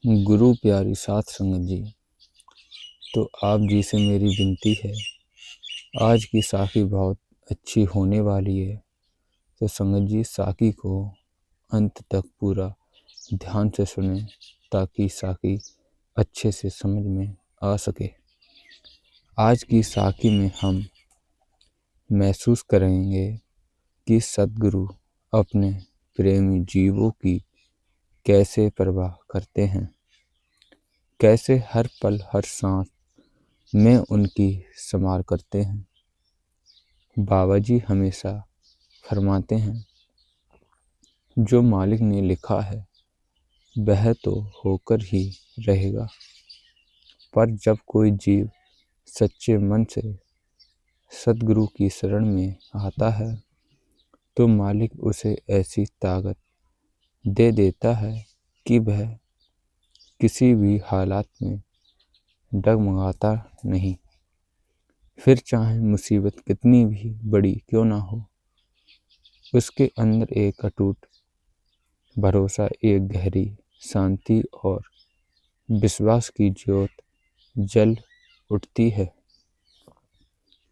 गुरु प्यारी साध संगत जी, तो आप जी से मेरी विनती है। आज की साखी बहुत अच्छी होने वाली है, तो संगत जी साखी को अंत तक पूरा ध्यान से सुने ताकि साखी अच्छे से समझ में आ सके। आज की साखी में हम महसूस करेंगे कि सद्गुरु अपने प्रेमी जीवों की कैसे परवाह करते हैं, कैसे हर पल हर सांस में उनकी संभाल करते हैं। बाबा जी हमेशा फरमाते हैं, जो मालिक ने लिखा है वह तो होकर ही रहेगा। पर जब कोई जीव सच्चे मन से सद्गुरु की शरण में आता है तो मालिक उसे ऐसी ताकत दे देता है कि वह किसी भी हालात में डगमगाता नहीं। फिर चाहे मुसीबत कितनी भी बड़ी क्यों ना हो, उसके अंदर एक अटूट भरोसा, एक गहरी शांति और विश्वास की ज्योत जल उठती है।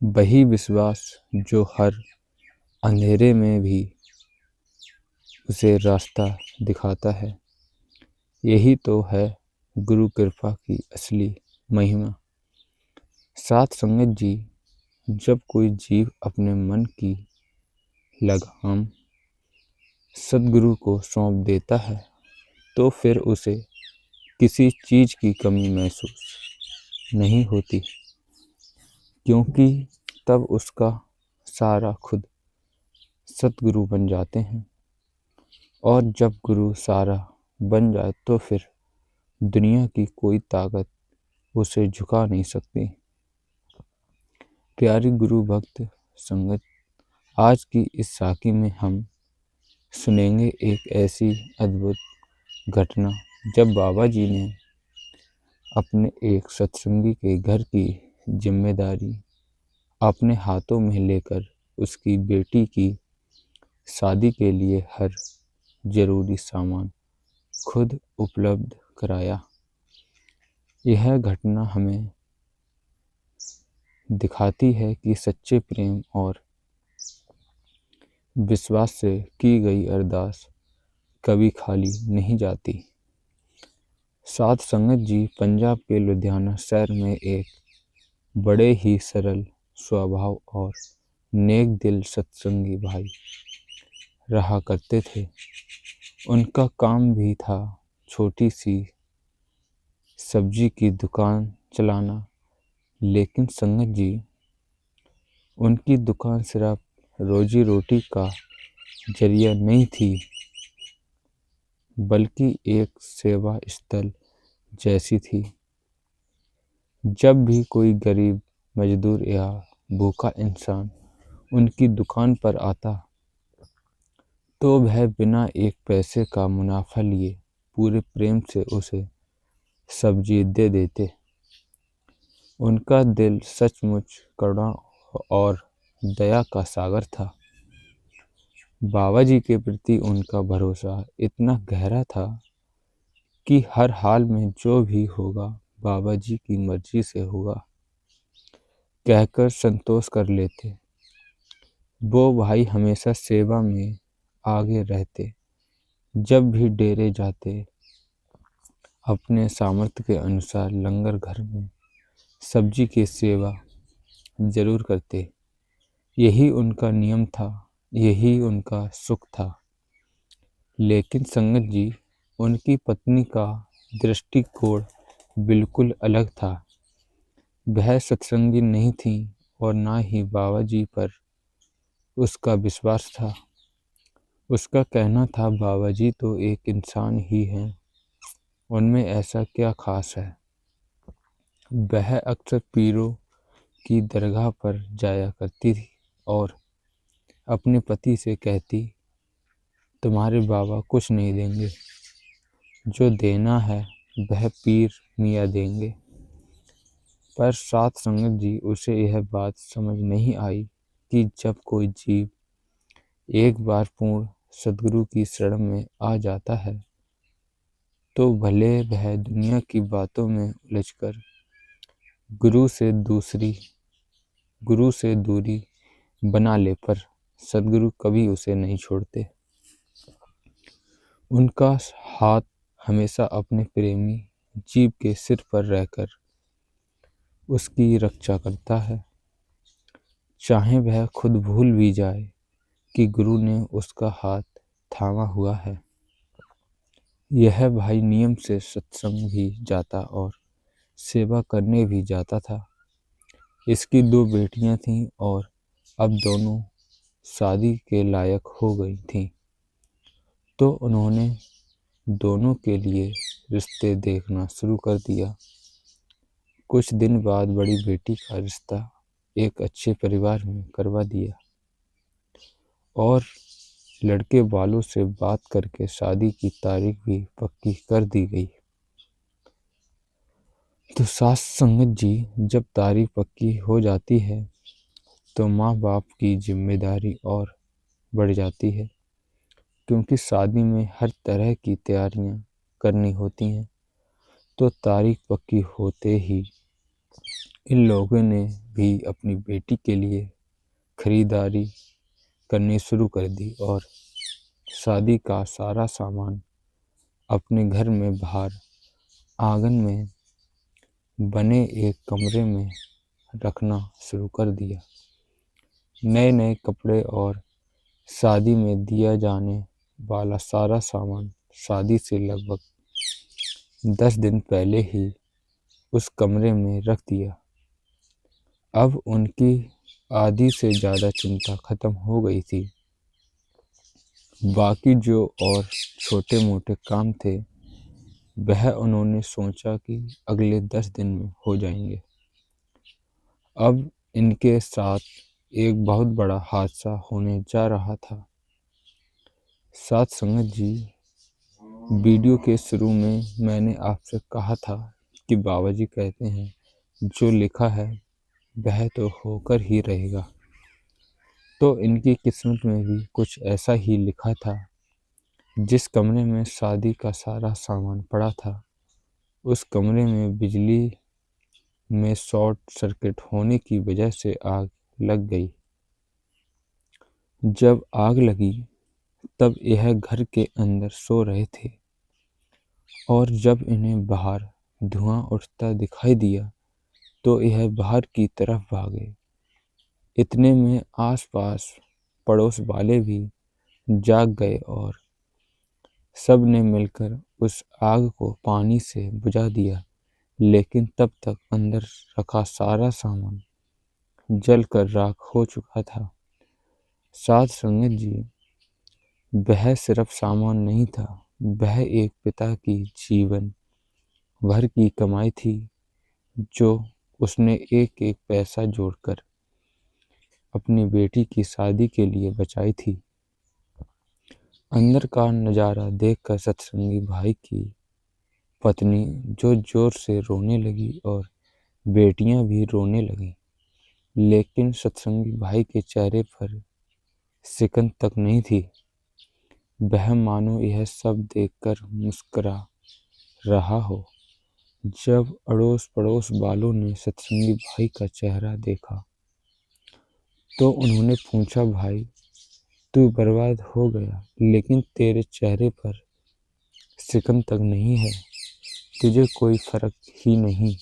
वही विश्वास जो हर अंधेरे में भी उसे रास्ता दिखाता है। यही तो है गुरु कृपा की असली महिमा। साथ संगत जी, जब कोई जीव अपने मन की लगाम सद्गुरु को सौंप देता है तो फिर उसे किसी चीज की कमी महसूस नहीं होती, क्योंकि तब उसका सारा खुद सद्गुरु बन जाते हैं। और जब गुरु सारा बन जाए तो फिर दुनिया की कोई ताकत उसे झुका नहीं सकती। प्यारी गुरु भक्त संगत, आज की इस साखी में हम सुनेंगे एक ऐसी अद्भुत घटना जब बाबा जी ने अपने एक सत्संगी के घर की जिम्मेदारी अपने हाथों में लेकर उसकी बेटी की शादी के लिए हर जरूरी सामान खुद उपलब्ध कराया। यह घटना हमें दिखाती है कि सच्चे प्रेम और विश्वास से की गई अरदास कभी खाली नहीं जाती। साध संगत जी, पंजाब के लुधियाना शहर में एक बड़े ही सरल स्वभाव और नेक दिल सत्संगी भाई रहा करते थे। उनका काम भी था छोटी सी सब्जी की दुकान चलाना, लेकिन संगत जी, उनकी दुकान सिर्फ रोजी रोटी का जरिया नहीं थी, बल्कि एक सेवा स्थल जैसी थी। जब भी कोई गरीब मजदूर या भूखा इंसान उनकी दुकान पर आता तो वह बिना एक पैसे का मुनाफा लिए पूरे प्रेम से उसे सब्जी दे देते। उनका दिल सचमुच करुणा और दया का सागर था। बाबा जी के प्रति उनका भरोसा इतना गहरा था कि हर हाल में जो भी होगा बाबा जी की मर्जी से होगा कहकर संतोष कर लेते। वो भाई हमेशा सेवा में आगे रहते। जब भी डेरे जाते अपने सामर्थ्य के अनुसार लंगर घर में सब्जी की सेवा जरूर करते। यही उनका नियम था, यही उनका सुख था। लेकिन संगत जी, उनकी पत्नी का दृष्टिकोण बिल्कुल अलग था। वह सत्संगी नहीं थी और ना ही बाबा जी पर उसका विश्वास था। उसका कहना था, बाबा जी तो एक इंसान ही हैं, उनमें ऐसा क्या खास है। वह अक्सर पीरों की दरगाह पर जाया करती थी और अपने पति से कहती, तुम्हारे बाबा कुछ नहीं देंगे, जो देना है वह पीर मियाँ देंगे। पर साथ संगत जी, उसे यह बात समझ नहीं आई कि जब कोई जीव एक बार पूर्ण सद्गुरु की शरण में आ जाता है तो भले वह दुनिया की बातों में उलझकर गुरु से दूरी बना ले, पर सद्गुरु कभी उसे नहीं छोड़ते। उनका हाथ हमेशा अपने प्रेमी जीव के सिर पर रहकर उसकी रक्षा करता है, चाहे वह खुद भूल भी जाए कि गुरु ने उसका हाथ थामा हुआ है। यह भाई नियम से सत्संग भी जाता और सेवा करने भी जाता था। इसकी 2 बेटियां थीं और अब दोनों शादी के लायक हो गई थीं, तो उन्होंने दोनों के लिए रिश्ते देखना शुरू कर दिया। कुछ दिन बाद बड़ी बेटी का रिश्ता एक अच्छे परिवार में करवा दिया और लड़के वालों से बात करके शादी की तारीख भी पक्की कर दी गई। तो सास संगत जी, जब तारीख पक्की हो जाती है तो माँ बाप की जिम्मेदारी और बढ़ जाती है, क्योंकि शादी में हर तरह की तैयारियां करनी होती हैं। तो तारीख पक्की होते ही इन लोगों ने भी अपनी बेटी के लिए खरीदारी करनी शुरू कर दी और शादी का सारा सामान अपने घर में बाहर आंगन में बने एक कमरे में रखना शुरू कर दिया। नए नए कपड़े और शादी में दिया जाने वाला सारा सामान शादी से लगभग 10 दिन पहले ही उस कमरे में रख दिया। अब उनकी आधी से ज़्यादा चिंता खत्म हो गई थी। बाकी जो और छोटे मोटे काम थे वह उन्होंने सोचा कि अगले 10 दिन में हो जाएंगे। अब इनके साथ एक बहुत बड़ा हादसा होने जा रहा था। साथ संगत जी, वीडियो के शुरू में मैंने आपसे कहा था कि बाबा जी कहते हैं जो लिखा है वह तो होकर ही रहेगा। तो इनकी किस्मत में भी कुछ ऐसा ही लिखा था। जिस कमरे में शादी का सारा सामान पड़ा था, उस कमरे में बिजली में शॉर्ट सर्किट होने की वजह से आग लग गई। जब आग लगी तब यह घर के अंदर सो रहे थे और जब इन्हें बाहर धुआं उठता दिखाई दिया तो यह बाहर की तरफ भागे। इतने में आसपास पड़ोस वाले भी जाग गए और सब ने मिलकर उस आग को पानी से बुझा दिया, लेकिन तब तक अंदर रखा सारा सामान जलकर राख हो चुका था। साथ संगत जी, वह सिर्फ सामान नहीं था, वह एक पिता की जीवन भर की कमाई थी जो उसने एक एक पैसा जोड़कर अपनी बेटी की शादी के लिए बचाई थी। अंदर का नज़ारा देखकर सत्संगी भाई की पत्नी जो जोर से रोने लगी और बेटियां भी रोने लगीं, लेकिन सत्संगी भाई के चेहरे पर सिकन तक नहीं थी। वह मानो यह सब देखकर मुस्कुरा रहा हो। जब अड़ोस पड़ोस वालों ने सत्संगी भाई का चेहरा देखा तो उन्होंने पूछा, भाई तू बर्बाद हो गया, लेकिन तेरे चेहरे पर सिकन तक नहीं है, तुझे कोई फर्क ही नहीं।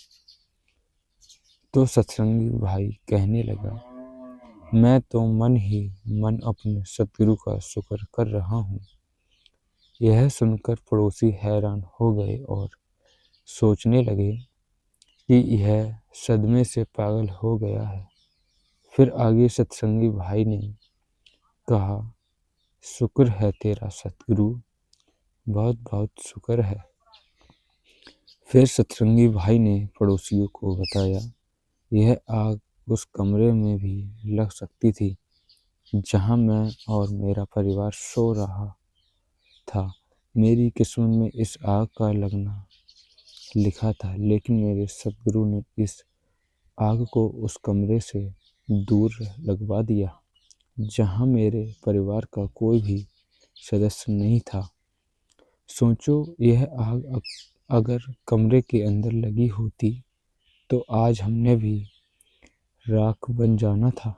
तो सत्संगी भाई कहने लगा, मैं तो मन ही मन अपने सतगुरु का शुक्र कर रहा हूँ। यह सुनकर पड़ोसी हैरान हो गए और सोचने लगे कि यह सदमे से पागल हो गया है। फिर आगे सत्संगी भाई ने कहा, शुक्र है तेरा सतगुरु, बहुत बहुत शुक्र है। फिर सत्संगी भाई ने पड़ोसियों को बताया, यह आग उस कमरे में भी लग सकती थी जहां मैं और मेरा परिवार सो रहा था। मेरी किस्मत में इस आग का लगना लिखा था, लेकिन मेरे सतगुरु ने इस आग को उस कमरे से दूर लगवा दिया जहां मेरे परिवार का कोई भी सदस्य नहीं था। सोचो, यह आग अगर कमरे के अंदर लगी होती तो आज हमने भी राख बन जाना था।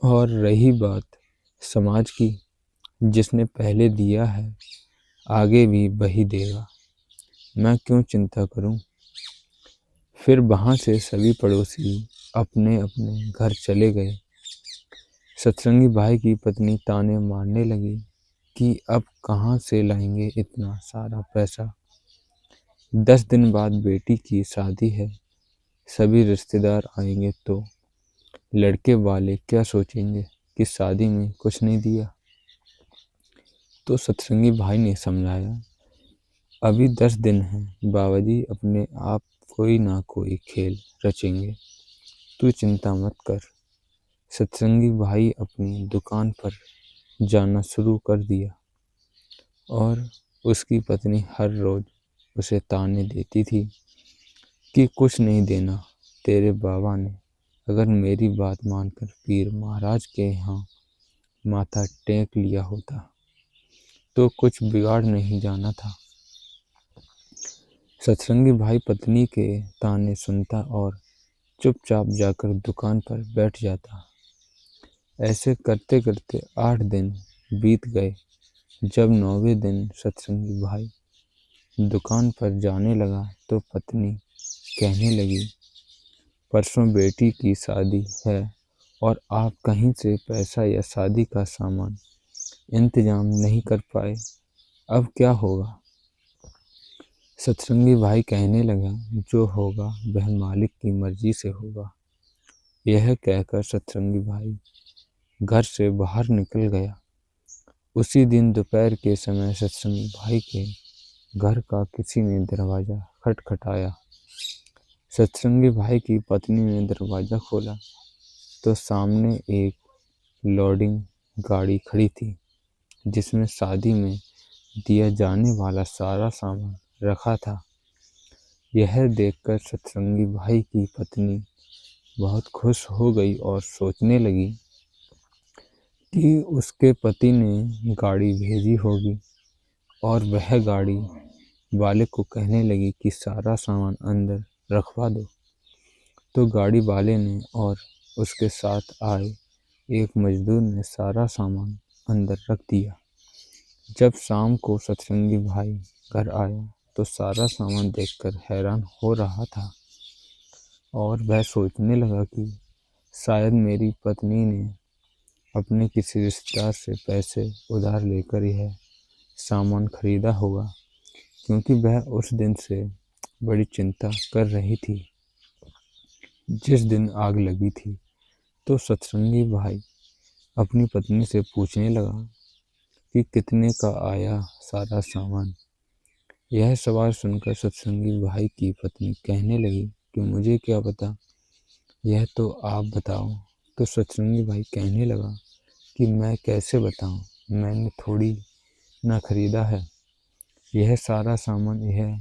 और रही बात समाज की, जिसने पहले दिया है आगे भी वही देगा, मैं क्यों चिंता करूं। फिर वहां से सभी पड़ोसी अपने अपने घर चले गए। सतरंगी भाई की पत्नी ताने मारने लगी कि अब कहाँ से लाएंगे इतना सारा पैसा। 10 दिन बाद बेटी की शादी है, सभी रिश्तेदार आएंगे तो लड़के वाले क्या सोचेंगे कि शादी में कुछ नहीं दिया। तो सतरंगी भाई ने समझाया, अभी 10 दिन हैं, बाबाजी अपने आप कोई ना कोई खेल रचेंगे, तू चिंता मत कर। सतरंगी भाई अपनी दुकान पर जाना शुरू कर दिया और उसकी पत्नी हर रोज उसे ताने देती थी कि कुछ नहीं देना, तेरे बाबा ने अगर मेरी बात मानकर पीर महाराज के यहाँ माथा टेक लिया होता तो कुछ बिगाड़ नहीं जाना था। सतरंगी भाई पत्नी के ताने सुनता और चुपचाप जाकर दुकान पर बैठ जाता। ऐसे करते करते 8 दिन बीत गए। जब 9वें दिन सतरंगी भाई दुकान पर जाने लगा तो पत्नी कहने लगी, परसों बेटी की शादी है और आप कहीं से पैसा या शादी का सामान इंतजाम नहीं कर पाए, अब क्या होगा। सतरंगी भाई कहने लगा, जो होगा वह मालिक की मर्जी से होगा। यह कहकर सतरंगी भाई घर से बाहर निकल गया। उसी दिन दोपहर के समय सतरंगी भाई के घर का किसी ने दरवाजा खटखटाया। सतरंगी भाई की पत्नी ने दरवाजा खोला तो सामने एक लोडिंग गाड़ी खड़ी थी, जिसमें शादी में दिया जाने वाला सारा सामान रखा था। यह देखकर सतरंगी भाई की पत्नी बहुत खुश हो गई और सोचने लगी कि उसके पति ने गाड़ी भेजी होगी और वह गाड़ी वाले को कहने लगी कि सारा सामान अंदर रखवा दो। तो गाड़ी वाले ने और उसके साथ आए एक मजदूर ने सारा सामान अंदर रख दिया। जब शाम को सतरंगी भाई घर आया तो सारा सामान देखकर हैरान हो रहा था और वह सोचने लगा कि शायद मेरी पत्नी ने अपने किसी रिश्तेदार से पैसे उधार लेकर यह सामान खरीदा होगा, क्योंकि वह उस दिन से बड़ी चिंता कर रही थी जिस दिन आग लगी थी। तो सतरंगी भाई अपनी पत्नी से पूछने लगा कि कितने का आया सारा सामान। यह सवाल सुनकर सतरंगी भाई की पत्नी कहने लगी कि मुझे क्या पता, यह तो आप बताओ। तो सतरंगी भाई कहने लगा कि मैं कैसे बताऊं, मैंने थोड़ी ना खरीदा है यह सारा सामान। यह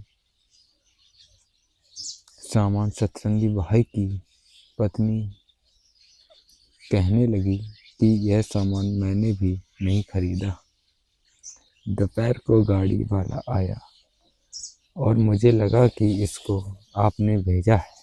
सामान सतरंगी भाई की पत्नी कहने लगी कि यह सामान मैंने भी नहीं खरीदा। दोपहर को गाड़ी वाला आया और मुझे लगा कि इसको आपने भेजा है।